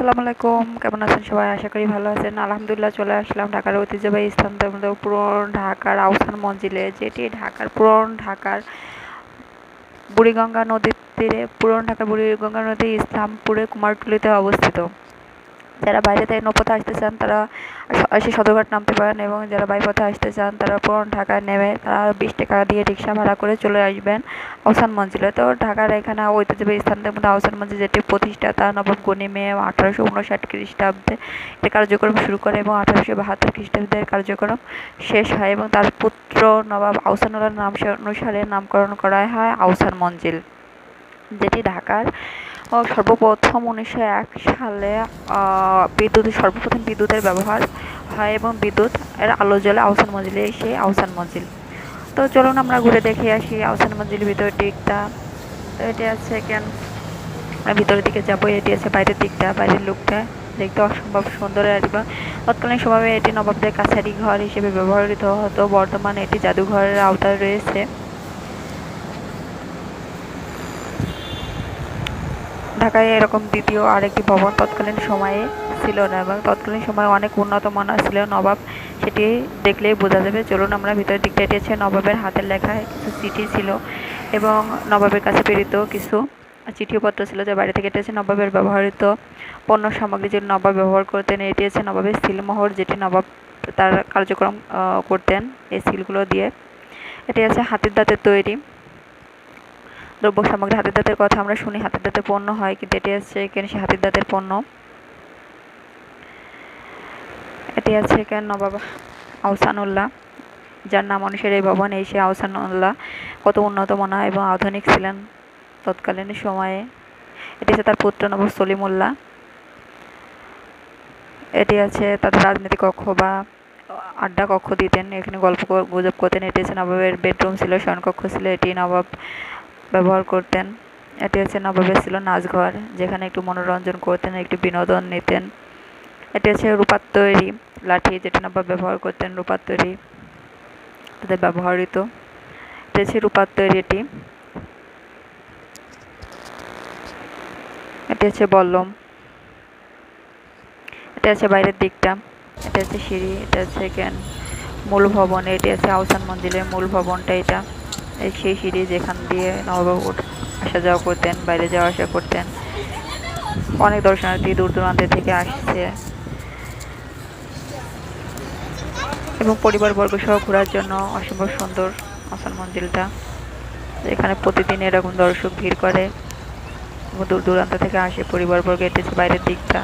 আসসালামু আলাইকুম। কেমন আছেন সবাই? আশা করি ভালো আছেন। আলহামদুলিল্লাহ চলে আসলাম ঢাকার ঐতিহ্যবাহী স্থানটার মধ্যে পুরনো ঢাকার আহসান মঞ্জিলে, যেটি পুরনো ঢাকার বুড়িগঙ্গা নদীর তীরে, পুরনো ঢাকার বুড়িগঙ্গা নদী ইসলামপুরে কুমারটুলিতে অবস্থিত। যারা বাইরে থেকে নৌপথে আসতে চান তারা এসে সদরঘাট নামতে পারেন, এবং যারা বাইপথে আসতে চান তারা পুরনো ঢাকায় নেমে তারা 20 টাকা দিয়ে রিক্সা ভাড়া করে চলে আসবেন আহসান মঞ্জিলে। তো ঢাকার এখানে ঐতিহ্যবাহী স্থানদের মধ্যে আহসান মঞ্জিল, যেটি প্রতিষ্ঠাতা নবাব গনি মে 1859 খ্রিস্টাব্দে এর কার্যক্রম শুরু করে এবং 1872 খ্রিস্টাব্দে কার্যক্রম শেষ হয়, এবং তার পুত্র নবাব আহসানুল্লাহর নাম অনুসারে নামকরণ করা হয় আহসান মঞ্জিল, যেটি ঢাকার সর্বপ্রথম 1901 সালে সর্বপ্রথম বিদ্যুতের ব্যবহার হয় এবং বিদ্যুৎ এর আলো জ্বলে আহসান মঞ্জিলে, সেই আহসান মঞ্জিল। তো চলুন আমরা ঘুরে দেখে আসি আহসান মঞ্জিলের ভিতরের দিকটা। তো এটি আছে কেন আমরা ভিতরের দিকে যাবো। এটি আছে বাইরের দিকটা, বাইরের লুকটা দেখতে অসম্ভব সুন্দর। এবং তৎকালীন সময়ে এটি নবাবদের কাছারি ঘর হিসেবে ব্যবহৃত হতো। বর্তমানে এটি জাদুঘরের আওতায় রয়েছে। ঢাকায় এরকম দ্বিতীয় আরেকটি ভবন তৎকালীন সময়ে ছিল না, এবং তৎকালীন সময়ে অনেক উন্নত মানের ছিল। নবাব সেটি দেখলেই বোঝা যাবে। চলুন আমরা ভিতরের দিকটা। এটি হচ্ছে নবাবের হাতের লেখা কিছু চিঠি ছিল, এবং নবাবের কাছে প্রেরিত কিছু চিঠিপত্র ছিল যে বাইরে থেকে। এটি হচ্ছে নবাবের ব্যবহৃত পণ্য সামগ্রী, যেটি নবাব ব্যবহার করতেন। এটি হচ্ছে নবাবের সিলমোহর, যেটি নবাব তার কার্যক্রম করতেন এই সিলগুলো দিয়ে। এটি আছে হাতির দাঁতের তৈরি দ্রব্য সামগ্রী। হাতের দাঁতের কথা আমরা শুনি, হাতের দাঁতের পণ্য হয়, কিন্তু এটি হচ্ছে এখানে সে হাতের দাঁতের পণ্য। এটি আছে এখানে নবাব আহসানুল্লাহ, যার নাম অনুসারে এই ভবন। এই সে আহসানুল্লাহ কত উন্নত মানের এবং আধুনিক ছিলেন তৎকালীন সময়ে। এটি আছে তার পুত্র নবাব সলিমুল্লাহ। এটি আছে তাদের রাজনৈতিক কক্ষ বা আড্ডা কক্ষ দিতেন, এখানে গল্প গুজব করতেন। এটি হচ্ছে নবাবের বেডরুম ছিল, শয়নকক্ষ ছিল, এটি নবাব ব্যবহার করতেন। এটি হচ্ছে নবাবের ছিল নাচঘর, যেখানে একটু মনোরঞ্জন করতেন, একটু বিনোদন নিতেন। এটি হচ্ছে রূপার তৈরি লাঠি, যেটি নবাব ব্যবহার করতেন, রূপার তৈরি তাদের ব্যবহৃত। এটি হচ্ছে রূপার তৈরি এটি হচ্ছে বল্লম। এটা আছে বাইরের দিকটা। এটা হচ্ছে সিঁড়ি। এটা হচ্ছে মূল ভবন। এটি আছে আহসান মঞ্জিলের মূল ভবনটা। এটা সেই সিঁড়ি যেখান দিয়ে নবাব আসা যাওয়া করতেন, বাইরে যাওয়া আসা করতেন। অনেক দর্শনার্থী দূর দূরান্ত থেকে আসছে, এবং পরিবারবর্গ সহ ঘোরার জন্য অসম্ভব সুন্দর আহসান মঞ্জিলটা, এখানে প্রতিদিন এরকম দর্শক ভিড় করে এবং দূর দূরান্ত থেকে আসে পরিবারবর্গ। এটি হচ্ছে বাইরের দিকটা।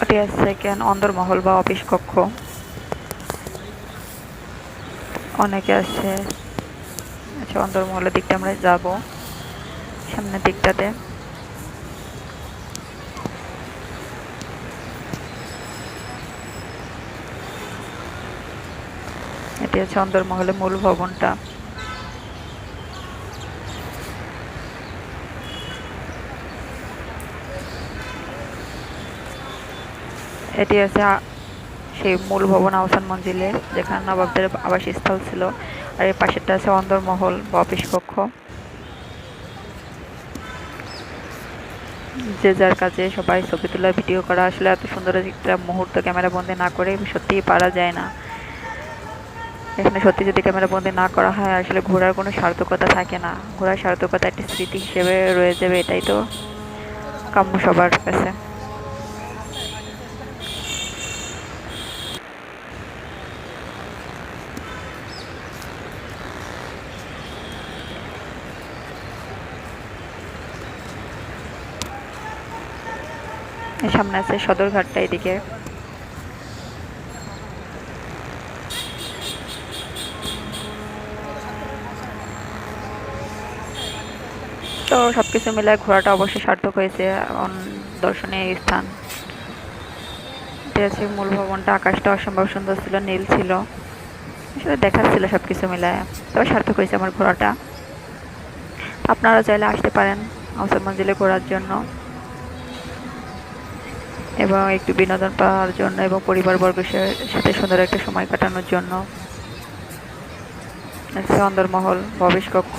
এটি আছে অন্দরমহল বা অফিস কক্ষ। অনেকে আছে। আচ্ছা, অন্দরমহলের দিকটা আমরা যাব সামনের দিকটাতে। এটি হচ্ছে অন্দরমহলের মূল ভবনটা। এটি আছে সেই মূল ভবন আহসান মঞ্জিলে, যেখানে নবাবদের আবাসস্থল ছিল। আর এর পাশেরটা আছে অন্দরমহল বা অফিস কক্ষ। যে যার কাজে সবাই ছবি তোলা, ভিডিও করা। আসলে এত সুন্দর একটা মুহূর্ত ক্যামেরা বন্দি না করে সত্যিই পারা যায় না। এখানে সত্যি যদি ক্যামেরা বন্দি না করা হয়, আসলে ঘোরার কোনো সার্থকতা থাকে না। ঘোরার সার্থকতা একটি স্মৃতি হিসেবে রয়ে যাবে, এটাই তো কাম্য সবার কাছে। সামনে আছে সদরঘাটটা এদিকে। তো সবকিছু মিলে ঘোরাটা অবশ্যই সার্থক হয়েছে। দর্শনীয় স্থান। এটা আছে মূল ভবনটা। আকাশটা অসম্ভব সুন্দর ছিল, নীল ছিল, আসলে দেখাচ্ছিল সবকিছু মিলায়। তবে সার্থক হয়েছে আমার ঘোরাটা। আপনারা চাইলে আসতে পারেন আহসান মঞ্জিলে ঘোরার জন্য, এবং একটু বিনোদন পাওয়ার জন্য, এবং পরিবারবর্গের সাথে সুন্দর একটা সময় কাটানোর জন্য। আছে অন্দরমহল, প্রবেশ কক্ষ।